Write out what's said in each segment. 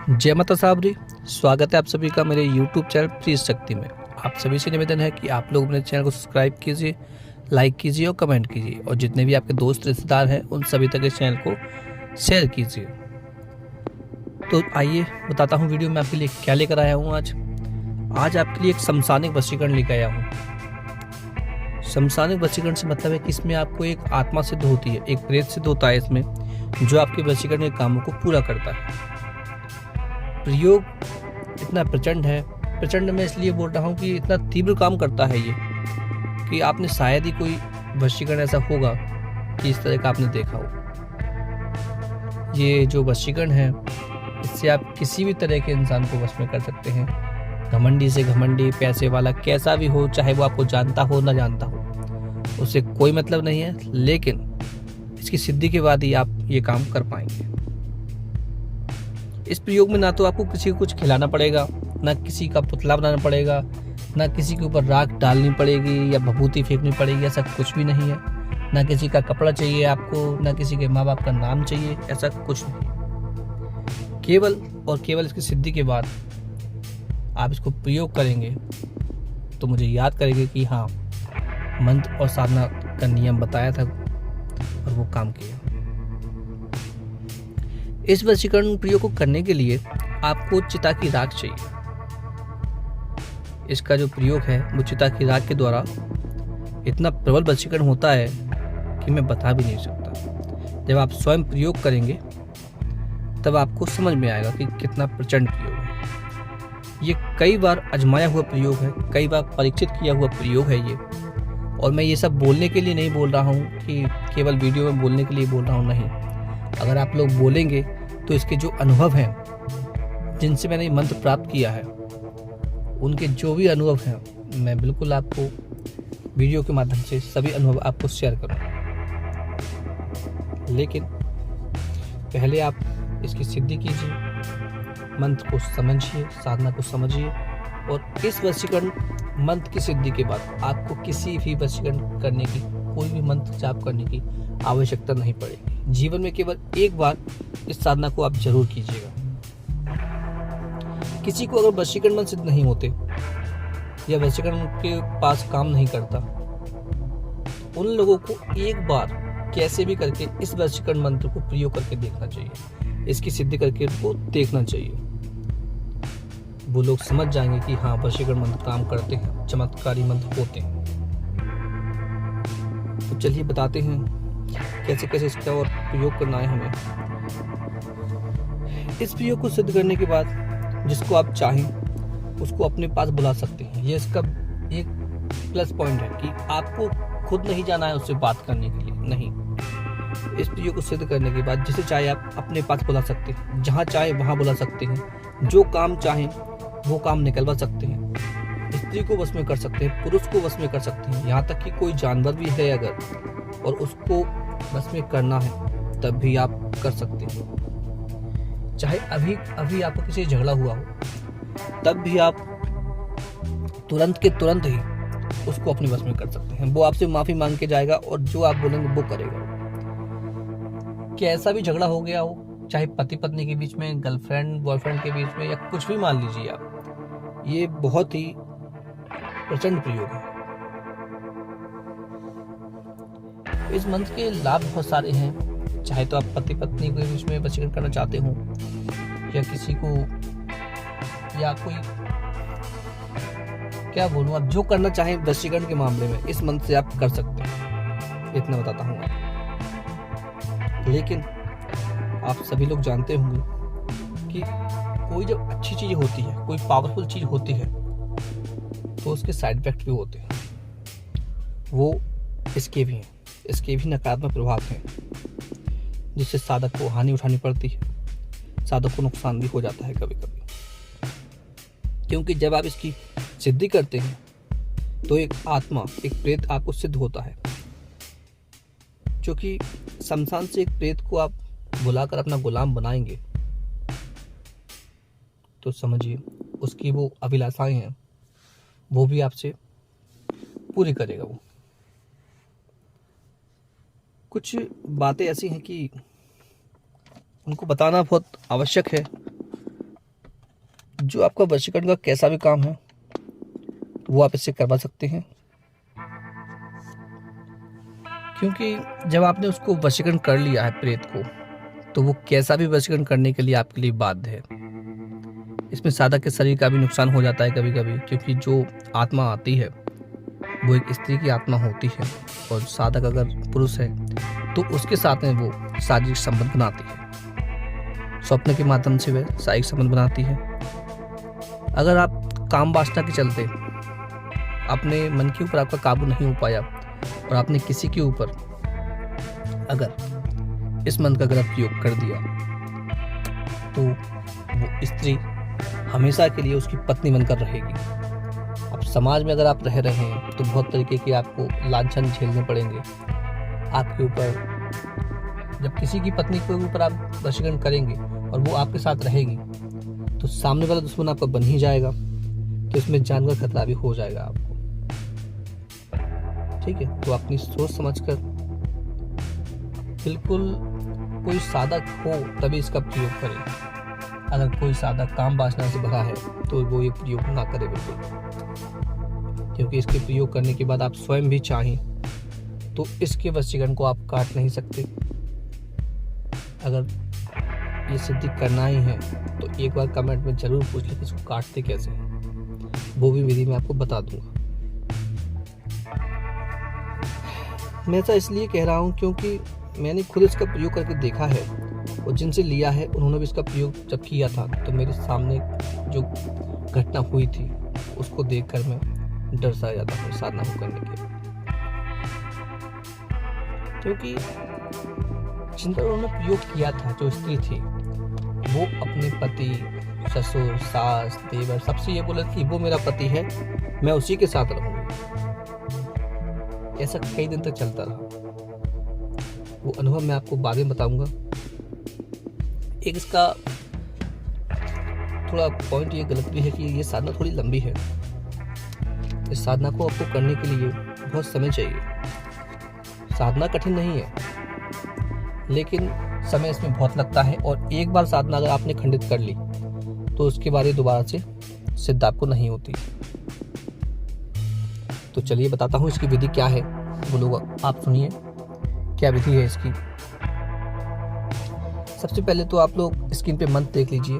जय माता साबरी। स्वागत है आप सभी का मेरे YouTube चैनल प्लीज शक्ति में। आप सभी से निवेदन है कि आप लोग मेरे चैनल को सब्सक्राइब कीजिए, लाइक कीजिए और कमेंट कीजिए, और जितने भी आपके दोस्त रिश्तेदार हैं उन सभी तक इस चैनल को शेयर कीजिए। तो आइए बताता हूँ वीडियो में आपके लिए क्या लेकर आया हूँ। आज आपके लिए एक शमशानिक वशीकरण लेकर आया हूँ। शमशानिक वशीकरण से मतलब है कि इसमें आपको एक आत्मा सिद्ध होती है, एक प्रेत सिद्ध होता है इसमें, जो आपके वशीकरण के कामों को पूरा करता है। प्रयोग इतना प्रचंड है, प्रचंड मैं इसलिए बोल रहा हूँ कि इतना तीव्र काम करता है ये कि आपने शायद ही कोई वशीकरण ऐसा होगा कि इस तरह का आपने देखा हो। ये जो वशीकरण है इससे आप किसी भी तरह के इंसान को वश में कर सकते हैं। घमंडी से घमंडी, पैसे वाला कैसा भी हो, चाहे वो आपको जानता हो ना जानता हो, उससे कोई मतलब नहीं है, लेकिन इसकी सिद्धि के बाद ही आप ये काम कर पाएंगे। इस प्रयोग में ना तो आपको किसी को कुछ खिलाना पड़ेगा, ना किसी का पुतला बनाना पड़ेगा, ना किसी के ऊपर राख डालनी पड़ेगी या भभूति फेंकनी पड़ेगी, ऐसा कुछ भी नहीं है। ना किसी का कपड़ा चाहिए आपको, ना किसी के माँ बाप का नाम चाहिए, ऐसा कुछ नहीं। केवल और केवल इसकी सिद्धि के बाद आप इसको प्रयोग करेंगे तो मुझे याद करेंगे कि हाँ, मंत्र और साधना का नियम बताया था और वो काम किया। इस वशीकरण प्रयोग को करने के लिए आपको चिता की राख चाहिए। इसका जो प्रयोग है वो चिता की राख के द्वारा इतना प्रबल वशीकरण होता है कि मैं बता भी नहीं सकता। जब आप स्वयं प्रयोग करेंगे तब आपको समझ में आएगा कि कितना प्रचंड प्रयोग है। ये कई बार आजमाया हुआ प्रयोग है, कई बार परीक्षित किया हुआ प्रयोग है ये। और मैं ये सब बोलने के लिए नहीं बोल रहा हूँ कि केवल वीडियो में बोलने के लिए बोल रहा हूँ, नहीं। अगर आप लोग बोलेंगे तो इसके जो अनुभव हैं, जिनसे मैंने मंत्र प्राप्त किया है, उनके जो भी अनुभव हैं, मैं बिल्कुल आपको वीडियो के माध्यम से सभी अनुभव आपको शेयर करूँगा। लेकिन पहले आप इसकी सिद्धि कीजिए, मंत्र को समझिए, साधना को समझिए, और इस वशीकरण मंत्र की सिद्धि के बाद आपको किसी भी वशीकरण करने की, कोई भी मंत्र जाप करने की आवश्यकता नहीं पड़ेगी। जीवन में केवल एक बार इस साधना को आप जरूर कीजिएगा। किसी को अगर वशीकरण मंत्र सिद्ध नहीं होते या वशीकरण के पास काम नहीं करता, उन लोगों को एक बार कैसे भी करके इस वशीकरण मंत्र को प्रयोग करके देखना चाहिए, इसकी सिद्धि करके उनको देखना चाहिए। वो लोग समझ जाएंगे कि हाँ, वशीकरण मंत्र काम करते हैं, चमत्कारी मंत्र होते हैं। तो चलिए बताते हैं कैसे कैसे इसका और प्रयोग करना है हमें। इस प्रयोग को सिद्ध करने के बाद जिसको आप चाहें उसको अपने पास बुला सकते हैं। ये इसका एक प्लस पॉइंट है कि आपको खुद नहीं जाना है उससे बात करने के लिए, नहीं। इस प्रयोग को सिद्ध करने के बाद जिसे चाहे आप अपने पास बुला सकते हैं, जहाँ चाहे वहाँ बुला सकते हैं, जो काम चाहें वो काम निकलवा सकते हैं। स्त्री को वश में कर सकते हैं, पुरुष को वश में कर सकते हैं, यहाँ तक कि कोई जानवर भी है अगर और उसको बस में करना है तब भी आप कर सकते हैं। चाहे अभी अभी आपको किसी से झगड़ा हुआ हो तब भी आप तुरंत के तुरंत ही उसको अपने बस में कर सकते हैं। वो आपसे माफी मांग के जाएगा और जो आप बोलेंगे वो करेगा। कैसा भी झगड़ा हो गया हो, चाहे पति पत्नी के बीच में, गर्लफ्रेंड बॉयफ्रेंड के बीच में, या कुछ भी मान लीजिए आप, ये बहुत ही प्रचंड प्रयोग है। इस मंत्र के लाभ बहुत सारे हैं। चाहे तो आप पति पत्नी के बीच में वशीकरण करना चाहते हो, या किसी को, या कोई, क्या बोलूं, आप जो करना चाहें वशीकरण के मामले में इस मंत्र से आप कर सकते हैं, इतना बताता हूँ आपको। लेकिन आप सभी लोग जानते होंगे कि कोई जब अच्छी चीज होती है, कोई पावरफुल चीज होती है, तो उसके साइड इफेक्ट भी होते हैं। वो इसके भी हैं, इसके भी नकारात्मक प्रभाव हैं, जिससे साधक को हानि उठानी पड़ती है, साधक को नुकसान भी हो जाता है कभी कभी। क्योंकि जब आप इसकी सिद्धि करते हैं तो एक आत्मा, एक प्रेत आपको सिद्ध होता है, जो कि शमशान से एक प्रेत को आप बुलाकर अपना गुलाम बनाएंगे तो समझिए उसकी वो अभिलाषाएं हैं वो भी आपसे पूरी करेगा। वो कुछ बातें ऐसी हैं कि उनको बताना बहुत आवश्यक है, जो आपका वशीकरण का कैसा भी काम है वो आप इससे करवा सकते हैं, क्योंकि जब आपने उसको वशीकरण कर लिया है प्रेत को, तो वो कैसा भी वशीकरण करने के लिए आपके लिए बाध्य है। इसमें साधक के शरीर का भी नुकसान हो जाता है कभी कभी, क्योंकि जो आत्मा आती है वो एक स्त्री की आत्मा होती है, और साधक अगर पुरुष है तो उसके साथ में वो शारीरिक संबंध बनाती है, स्वप्न के माध्यम से वह शारीरिक संबंध बनाती है। अगर आप काम वासना के चलते अपने मन के ऊपर आपका काबू नहीं हो पाया और आपने किसी के ऊपर अगर इस मंत्र का गलत प्रयोग कर दिया, तो वो स्त्री हमेशा के लिए उसकी पत्नी बनकर रहेगी। अब समाज में अगर आप रह रहे हैं तो बहुत तरीके के आपको लांछन झेलने पड़ेंगे आपके ऊपर। जब किसी की पत्नी के ऊपर आप वशीकरण करेंगे और वो आपके साथ रहेगी, तो सामने वाला दुश्मन आपका बन ही जाएगा, तो इसमें जान का खतरा भी हो जाएगा आपको। ठीक है, तो अपनी सोच समझकर बिल्कुल कोई साधक हो तभी इसका प्रयोग करें। अगर कोई साधक काम वासना से भरा है तो वो ये प्रयोग ना करे बिल्कुल, क्योंकि इसके प्रयोग करने के बाद आप स्वयं भी चाहें तो इसके वशीकरण को आप काट नहीं सकते। अगर ये सिद्धि करना ही है तो एक बार कमेंट में जरूर पूछ लें कि इसको काटते कैसे हैं, वो भी विधि मैं आपको बता दूंगा। मैं ऐसा इसलिए कह रहा हूँ क्योंकि मैंने खुद इसका प्रयोग करके देखा है, और जिनसे लिया है उन्होंने भी इसका प्रयोग जब किया था तो मेरे सामने जो घटना हुई थी उसको देखकर मैं डर सा जाता हूँ साधना को करने के, क्योंकि जिन पर उन्होंने प्रयोग किया था जो स्त्री थी वो अपने पति, ससुर, सास, देवर सबसे ये बोला कि वो मेरा पति है, मैं उसी के साथ रहूंगी। ऐसा कई दिन तक चलता रहा। वो अनुभव मैं आपको बाद में बताऊंगा। एक इसका थोड़ा पॉइंट ये गलत भी है कि ये साधना थोड़ी लंबी है। इस साधना को आपको करने के लिए बहुत समय चाहिए। साधना कठिन नहीं है, लेकिन समय इसमें बहुत लगता है, और एक बार साधना अगर आपने खंडित कर ली तो उसके बाद दोबारा से सिद्ध आपको नहीं होती। तो चलिए बताता हूँ इसकी विधि क्या है। वो लोग आप सुनिए क्या विधि है इसकी। सबसे पहले तो आप लोग स्क्रीन पे मंत्र देख लीजिए,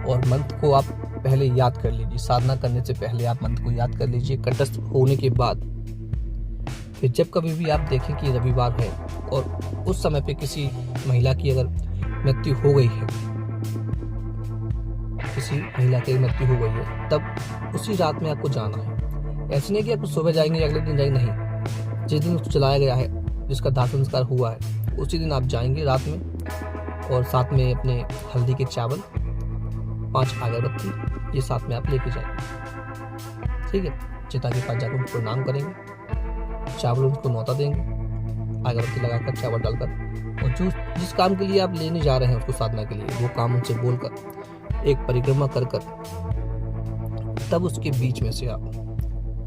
और मंत्र को आप पहले याद कर लीजिए। साधना करने से पहले आप मंत्र को याद कर लीजिए। कंठस्थ होने के बाद फिर जब कभी भी आप देखें कि रविवार है और उस समय पे किसी महिला की अगर मृत्यु हो गई है, किसी महिला की मृत्यु हो गई है, तब उसी रात में आपको जाना है। ऐसे नहीं कि आप सुबह जाएंगे अगले दिन जाएंगे, नहीं। जिस दिन उसको चलाया गया है, जिसका दाह संस्कार हुआ है, उसी दिन आप जाएंगे रात में, और साथ में अपने हल्दी के चावल, 5 अगरबत्ती ये साथ में आप लेके जाएंगे। ठीक है, चिता के पास जाकर उनको प्रणाम करेंगे, चावल उनको न्योता देंगे, अगरबत्ती लगाकर चावल डालकर, और जो जिस काम के लिए आप लेने जा रहे हैं उसको साधना के लिए, वो काम उनसे बोलकर एक परिक्रमा कर तब उसके बीच में से आप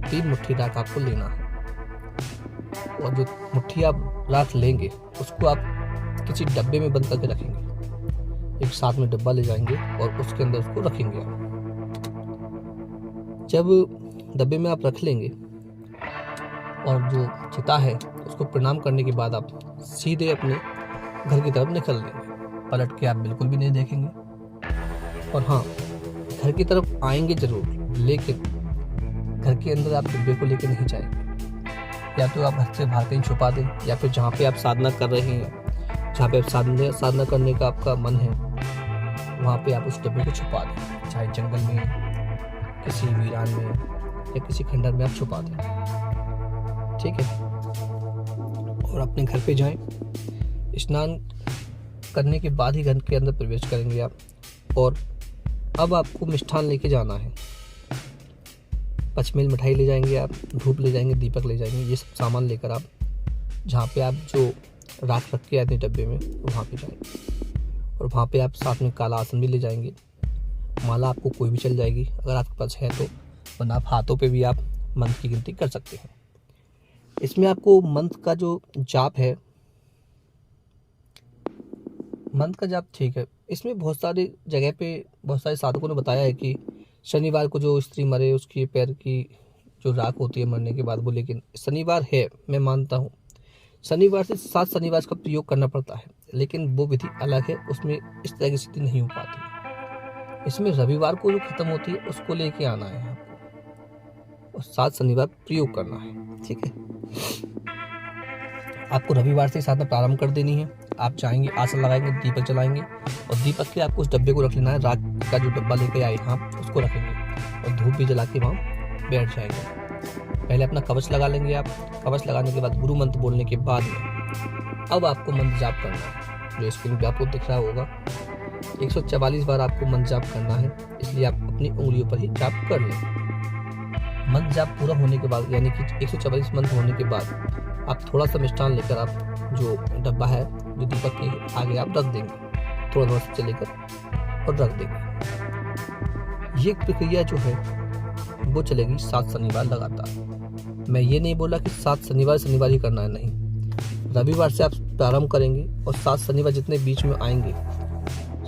3 मुट्ठी राख आपको लेना है। और जो मुट्ठी आप राख लेंगे उसको आप किसी डब्बे में बंद करके रखेंगे। एक साथ में डब्बा ले जाएंगे और उसके अंदर उसको रखेंगे आप। जब डब्बे में आप रख लेंगे और जो चिता है उसको प्रणाम करने के बाद आप सीधे अपने घर की तरफ निकल देंगे। पलट के आप बिल्कुल भी नहीं देखेंगे। और हाँ, घर की तरफ आएंगे जरूर, लेकिन घर के अंदर आप डिब्बे को लेकर नहीं जाएंगे। या तो आप घर से बाहर कहीं छुपा दें, या फिर जहाँ पे आप साधना कर रहे हैं, जहाँ पे आप साधना करने का आपका मन है, वहाँ पे आप उस डब्बे को छुपा दें। चाहे जंगल में, किसी वीरान में, या किसी खंडर में आप छुपा दें। ठीक है, और अपने घर पे जाएं। स्नान करने के बाद ही घर के अंदर प्रवेश करेंगे आप। और अब आपको मिष्ठान लेके जाना है। 5 मिठाई ले जाएंगे आप, धूप ले जाएंगे, दीपक ले जाएंगे। ये सब सामान लेकर आप जहाँ पे आप जो राख रख के आए थे डब्बे में, वहाँ पे जाएंगे। और वहाँ पे आप साथ में काला आसन भी ले जाएंगे। माला आपको कोई भी चल जाएगी अगर आपके पास है तो, वरना आप हाथों पे भी आप मंत्र की गिनती कर सकते हैं। इसमें आपको मंत्र का जो जाप है मंत्र का जाप ठीक है। इसमें बहुत सारी जगह पे बहुत सारे साधकों ने बताया है कि शनिवार को जो स्त्री मरे उसके पैर की जो राख होती है मरने के बाद वो, लेकिन शनिवार है, मैं मानता हूँ शनिवार से 7 शनिवार का प्रयोग करना पड़ता है, लेकिन वो विधि अलग है, उसमें इस तरह की स्थिति नहीं हो पाती। इसमें रविवार को जो खत्म होती है उसको लेके आना है आपको और 7 शनिवार प्रयोग करना है। ठीक है, आपको रविवार से साधना प्रारंभ कर देनी है। आप जाएंगे, आसन लगाएंगे, दीपक जलाएंगे और दीपक के आपको उस डब्बे को रख लेना है। राख का जो डब्बा लेके आए आप उसको रखेंगे और धूप भी जला के वहाँ बैठ जाएंगे। पहले अपना कवच लगा लेंगे आप। कवच लगाने के बाद गुरु मंत्र बोलने के बाद में अब आपको मंत्र जाप करना है, जो स्क्रीन पे आपको दिख रहा होगा। 144 बार आपको मंत्र जाप करना है, इसलिए आप अपनी उंगलियों पर ही जाप कर लें। मंत्र जाप पूरा होने के बाद, यानी कि 144 मंत्र होने के बाद आप थोड़ा सा मिष्ठान लेकर आप जो डब्बा है जो दीपक के आगे आप रख देंगे, थोड़ा थोड़ा से लेकर और रख देंगे। ये प्रक्रिया जो है वो चलेगी 7 शनिवार लगातार। मैं ये नहीं बोला कि 7 शनिवार ही करना है, नहीं। रविवार से आप प्रारंभ करेंगे और 7 शनिवार जितने बीच में आएंगे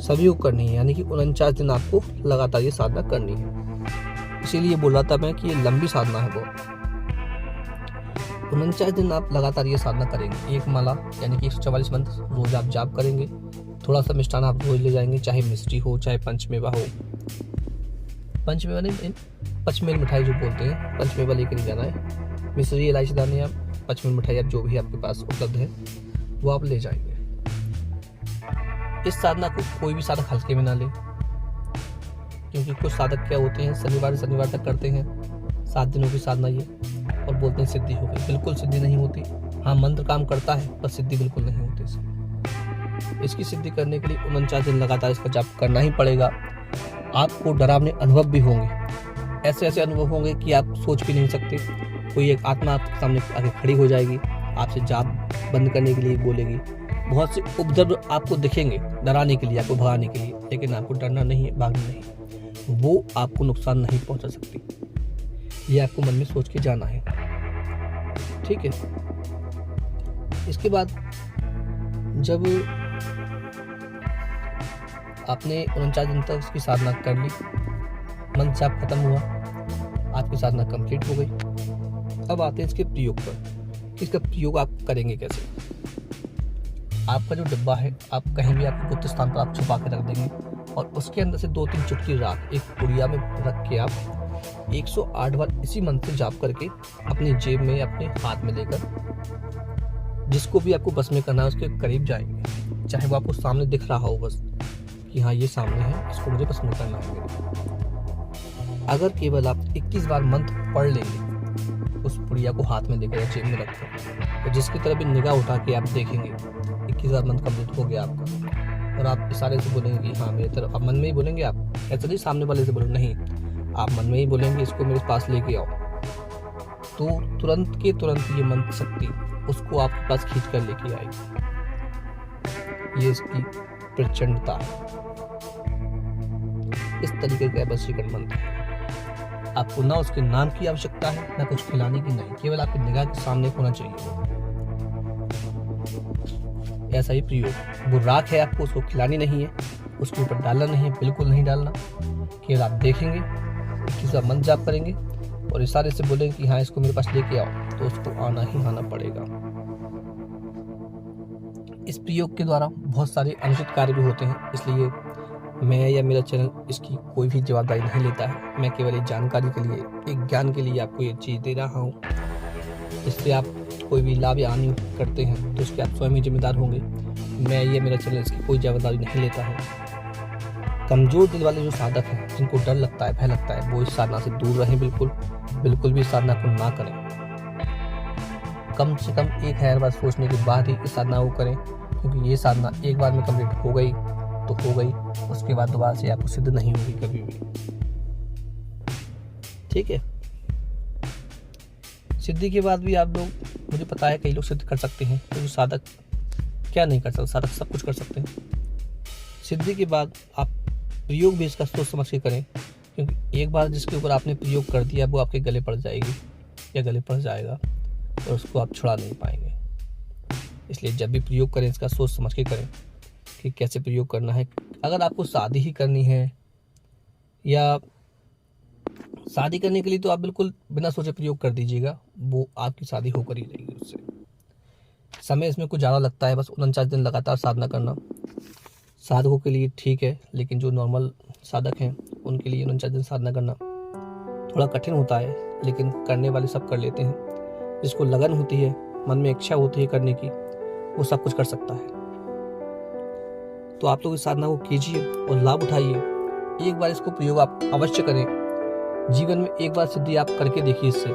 सभी को करनी है, यानी कि 49 दिन आपको लगातार ये साधना करनी है। इसीलिए बोल रहा था मैं कि ये लंबी साधना है बहुत। 49 दिन आप लगातार ये साधना करेंगे। एक माला यानी कि 144 मंत्र रोज आप जाप करेंगे। थोड़ा सा मिष्ठान आप रोज ले जाएंगे, चाहे मिश्री हो चाहे पंचमेवा हो। पंचमेवा नहीं, पचमेल मिठाई जो बोलते हैं, पंचमेवा लेकर नहीं जाना है। मिश्री, इलायची दाने या पचमेल मिठाई आप जो भी आपके पास उपलब्ध है वो आप ले जाएंगे। इस साधना को कोई भी साधक हल्के में ना ले, क्योंकि कुछ साधक क्या होते हैं शनिवार तक करते हैं 7 दिनों की साधना ये, और बोलते हैं सिद्धि हो गई। बिल्कुल सिद्धि नहीं होती। हाँ, मंत्र काम करता है पर सिद्धि बिल्कुल नहीं होती। इसकी सिद्धि करने के लिए 49 दिन लगातार इसका जाप करना ही पड़ेगा। आपको डरावने अनुभव भी होंगे, ऐसे ऐसे अनुभव होंगे कि आप सोच भी नहीं सकते। कोई एक आत्मा आपके सामने आके खड़ी हो जाएगी, आपसे जाप बंद करने के लिए बोलेगी। बहुत से उपद्रव आपको दिखेंगे डराने के लिए, आपको भगाने के लिए, लेकिन आपको डरना नहीं है, भागना नहीं। वो आपको नुकसान नहीं पहुंचा सकती, ये आपको मन में सोच के जाना है। ठीक है, इसके बाद जब आपने 49 दिन तक उसकी साधना कर ली, मंत्र जाप खत्म हुआ, आपकी साधना कंप्लीट हो गई। अब आते हैं इसके प्रयोग पर। इसका प्रयोग आप करेंगे कैसे। आपका जो डब्बा है आप कहीं भी आपके गुप्त स्थान पर आप छुपा के रख देंगे और उसके अंदर से 2-3 चुटकी राख एक पुड़िया में रख के आप 108 बार इसी मंत्र से जाप करके अपनी जेब में, अपने हाथ में लेकर जिसको भी आपको बस में करना है उसके करीब जाएंगे। चाहे वो आपको सामने दिख रहा हो बस कि हाँ ये सामने है, इसको मुझे बस में करना है मेरे। अगर केवल आप 21 बार मंत्र पढ़ लेंगे उस पुड़िया को हाथ में लेकर या जेब में रखकर, तो जिसकी तरफ भी निगाह उठा के आप देखेंगे 21 बार मंत्र कंप्लीट हो गया आपका, और आप इशारे से बोलेंगे कि हाँ मेरी तरफ। आप मन में ही बोलेंगे, आप ऐसा नहीं सामने वाले से बोलो, नहीं, आप मन में ही बोलेंगे इसको मेरे पास लेके आओ, तो तुरंत के तुरंत ये मंत्र शक्ति उसको आपके पास खींच कर लेके आएगी। ये इसकी प्रचंडता है। इस तरीके का वशीकरण मंत्र है। आपको ना उसके नाम की आवश्यकता है, ना कुछ खिलाने की, नहीं, केवल आपकी निगाह के सामने होना चाहिए। ऐसा ही प्रयोग। वो राख है, आपको उसको खिलानी नहीं है, उसके ऊपर डालना नहीं है, बिल्कुल नहीं डालना। केवल आप देखेंगे, किसी मंत्र जाप करेंगे और इशारे से बोलेंगे कि हाँ इसको मेरे पास लेके आओ, तो उसको आना ही आना पड़ेगा। इस प्रयोग के द्वारा बहुत सारे अनुचित कार्य भी होते हैं, इसलिए मैं या मेरा चैनल इसकी कोई भी जवाबदारी नहीं लेता है। मैं केवल एक जानकारी के लिए, एक ज्ञान के लिए आपको ये चीज़ दे रहा हूँ। इससे आप कोई भी लाभ या हानि करते हैं तो उसके आप स्वयं ही जिम्मेदार होंगे। मैं या मेरा चैनल इसकी कोई जवाबदारी नहीं लेता है। कमज़ोर दिल वाले जो साधक हैं, जिनको डर लगता है, भय लगता है, वो इस साधना से दूर रहें। बिल्कुल भी इस साधना को ना करें। कम से कम 1000 बार सोचने के बाद ही इस साधना को करें, क्योंकि ये साधना एक बार में कंप्लीट हो गई तो हो गई, उसके बाद दोबारा से आपको सिद्ध नहीं होगी कभी भी। ठीक है, सिद्धि के बाद भी आप लोग, मुझे पता है कई लोग सिद्ध कर सकते हैं, तो साधक क्या नहीं कर सकते, साधक सब कुछ कर सकते हैं। सिद्धि के बाद आप प्रयोग भी इसका सोच समझ के करें, क्योंकि एक बार जिसके ऊपर आपने प्रयोग कर दिया वो आपके गले पड़ जाएगी या गले पड़ जाएगा और उसको आप छुड़ा नहीं पाएंगे। इसलिए जब भी प्रयोग करें इसका सोच समझ के करें कि कैसे प्रयोग करना है। अगर आपको शादी ही करनी है या शादी करने के लिए तो आप बिल्कुल बिना सोचे प्रयोग कर दीजिएगा, वो आपकी शादी होकर ही रहेगी उससे। समय इसमें कुछ ज़्यादा लगता है, बस 49 दिन लगातार साधना करना साधकों के लिए ठीक है, लेकिन जो नॉर्मल साधक हैं उनके लिए 49 दिन साधना करना थोड़ा कठिन होता है, लेकिन करने वाले सब कर लेते हैं। जिसको लगन होती है, मन में इच्छा होती है करने की, वो सब कुछ कर सकता है। तो आप लोग इस साधना को कीजिए और लाभ उठाइए। एक बार इसको प्रयोग आप अवश्य करें। जीवन में एक बार सिद्धि आप करके देखिए, इससे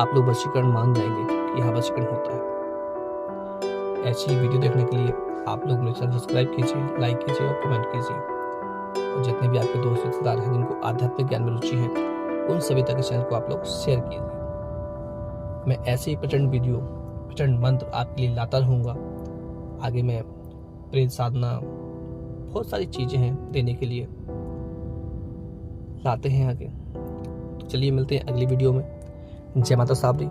आप लोग वशीकरण मान जाएंगे कि हाँ वशीकरण होता है। ऐसी वीडियो देखने के लिए आप लोग मेरे चैनल सब्सक्राइब कीजिए, लाइक कीजिए और कमेंट कीजिए। और जितने भी आपके दोस्त रिश्तेदार हैं जिनको आध्यात्मिक ज्ञान में रुचि है, उन सभी तक इस चैनल को आप लोग शेयर कीजिए। मैं ऐसे ही प्रचंड वीडियो, प्रचंड मंत्र आपके लिए लाता रहूँगा। आगे मैं प्रेत साधना, बहुत सारी चीज़ें हैं देने के लिए, लाते हैं आगे। तो चलिए मिलते हैं अगली वीडियो में। जय माता साबरी।